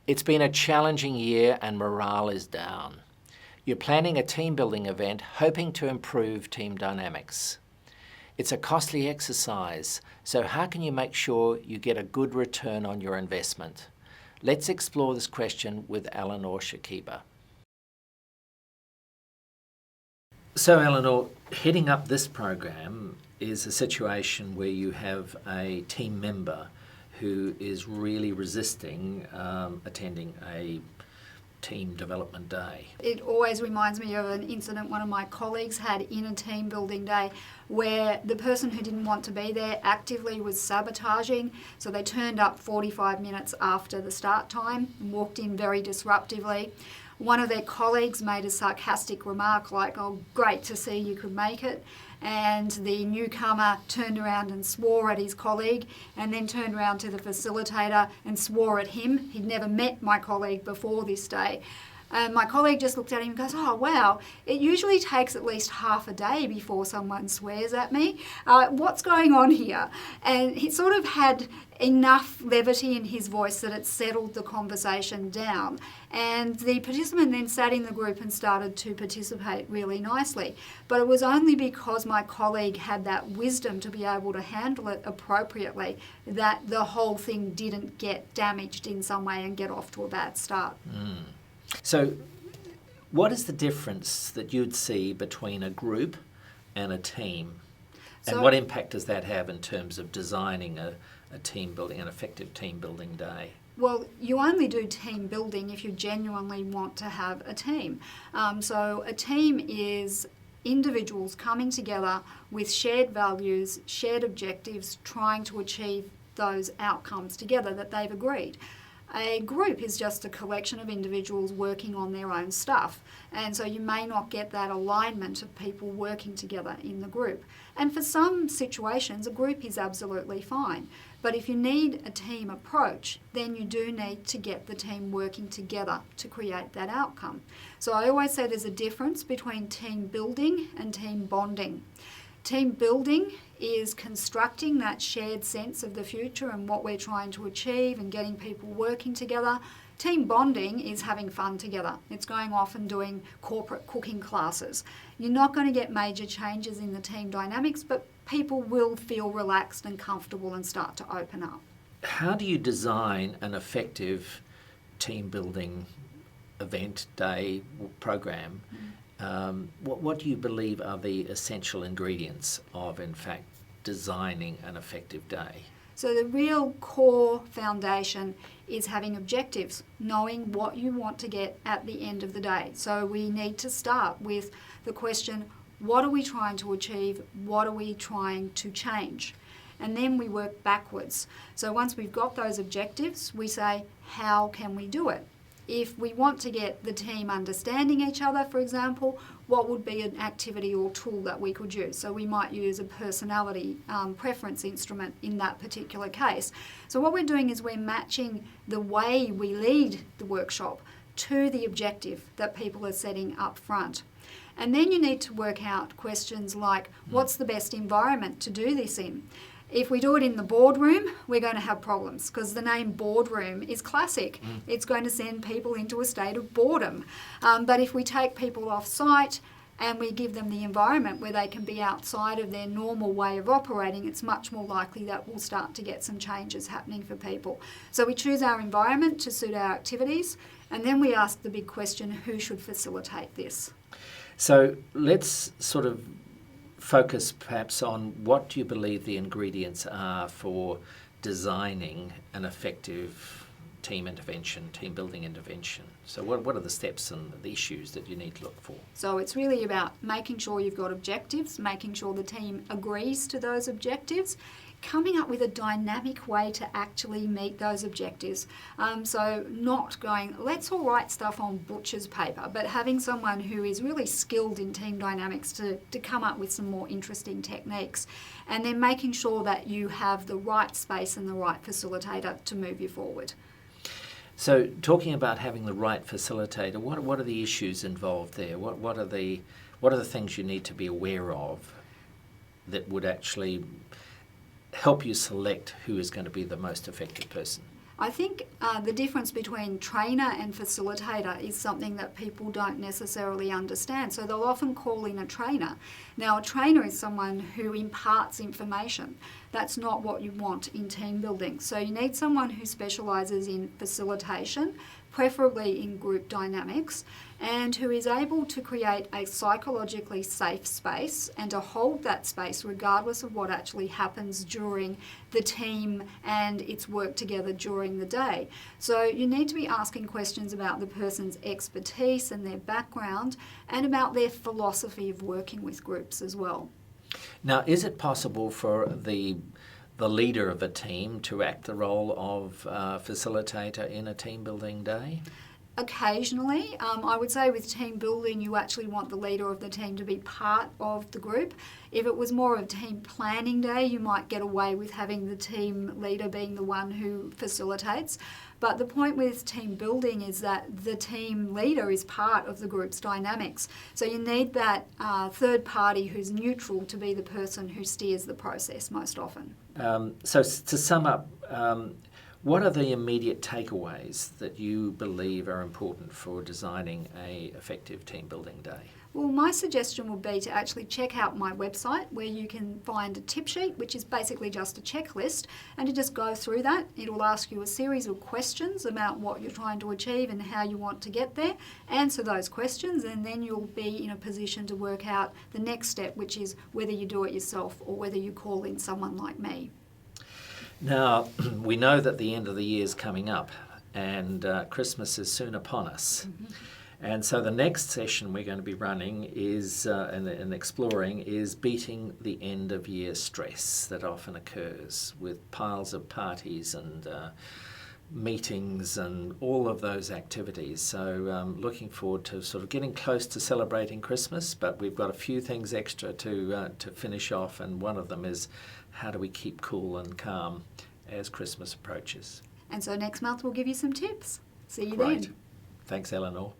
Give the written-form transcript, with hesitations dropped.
It's been a challenging year and morale is down. You're planning a team building event hoping to improve team dynamics. It's a costly exercise, so how can you make sure you get a good return on your investment? Let's explore this question with Eleanor Shakiba. So Eleanor, heading up this program is a situation where you have a team member who is really resisting attending a team development day. It always reminds me of an incident one of my colleagues had in a team building day where the person who didn't want to be there actively was sabotaging. So they turned up 45 minutes after the start time and walked in very disruptively. One of their colleagues made a sarcastic remark like, "Oh, great to see you could make it." And the newcomer turned around and swore at his colleague and then turned around to the facilitator and swore at him. He'd never met my colleague before this day. And my colleague just looked at him and goes, "Oh, wow, it usually takes at least half a day before someone swears at me. What's going on here?" And he sort of had enough levity in his voice that it settled the conversation down. And the participant then sat in the group and started to participate really nicely. But it was only because my colleague had that wisdom to be able to handle it appropriately that the whole thing didn't get damaged in some way and get off to a bad start. So what is the difference that you'd see between a group and a team? And what impact does that have in terms of designing a team building, an effective team building day? Well, you only do team building if you genuinely want to have a team. So a team is individuals coming together with shared values, shared objectives, trying to achieve those outcomes together that they've agreed. A group is just a collection of individuals working on their own stuff, and so you may not get that alignment of people working together in the group. And for some situations, a group is absolutely fine. But if you need a team approach, then you do need to get the team working together to create that outcome. So I always say there's a difference between team building and team bonding. Team building is constructing that shared sense of the future and what we're trying to achieve and getting people working together. Team bonding is having fun together. It's going off and doing corporate cooking classes. You're not going to get major changes in the team dynamics, but people will feel relaxed and comfortable and start to open up. How do you design an effective team building event, day, program? What do you believe are the essential ingredients of, in fact, designing an effective day? So the real core foundation is having objectives, knowing what you want to get at the end of the day. So we need to start with the question, what are we trying to achieve? What are we trying to change? And then we work backwards. So once we've got those objectives, we say, how can we do it? If we want to get the team understanding each other, for example, what would be an activity or tool that we could use? So we might use a personality preference instrument in that particular case. So what we're doing is we're matching the way we lead the workshop to the objective that people are setting up front. And then you need to work out questions like, what's the best environment to do this in? If we do it in the boardroom, we're going to have problems because the name boardroom is classic. It's going to send people into a state of boredom. But if we take people off site and we give them the environment where they can be outside of their normal way of operating, it's much more likely that we'll start to get some changes happening for people. So we choose our environment to suit our activities, and then we ask the big question, who should facilitate this? So let's sort of focus perhaps on what do you believe the ingredients are for designing an effective team intervention, team building intervention. So what are the steps and the issues that you need to look for? So it's really about making sure you've got objectives, making sure the team agrees to those objectives, coming up with a dynamic way to actually meet those objectives. So not going, let's all write stuff on butcher's paper, but having someone who is really skilled in team dynamics to come up with some more interesting techniques. And then making sure that you have the right space and the right facilitator to move you forward. So talking about having the right facilitator, what are the issues involved there? What are the things you need to be aware of that would actually help you select who is going to be the most effective person? I think the difference between trainer and facilitator is something that people don't necessarily understand. So they'll often call in a trainer. Now, a trainer is someone who imparts information. That's not what you want in team building. So you need someone who specialises in facilitation, preferably in group dynamics, and who is able to create a psychologically safe space and to hold that space regardless of what actually happens during the team and its work together during the day. So you need to be asking questions about the person's expertise and their background and about their philosophy of working with groups as well. Now, is it possible for the leader of a team to act the role of facilitator in a team building day? Occasionally, I would say with team building, you actually want the leader of the team to be part of the group. If it was more of a team planning day, you might get away with having the team leader being the one who facilitates. But the point with team building is that the team leader is part of the group's dynamics. So you need that third party who's neutral to be the person who steers the process most often. So to sum up, what are the immediate takeaways that you believe are important for designing an effective team building day? Well, my suggestion would be to actually check out my website where you can find a tip sheet, which is basically just a checklist, and to just go through that. It will ask you a series of questions about what you're trying to achieve and how you want to get there. Answer those questions, and then you'll be in a position to work out the next step, which is whether you do it yourself or whether you call in someone like me. Now, we know that the end of the year is coming up and Christmas is soon upon us. Mm-hmm. And so the next session we're going to be running is and exploring is beating the end of year stress that often occurs with piles of parties and meetings and all of those activities. So looking forward to sort of getting close to celebrating Christmas, but we've got a few things extra to finish off, and one of them is how do we keep cool and calm as Christmas approaches. And so next month we'll give you some tips. See you Great. then. Thanks, Eleanor.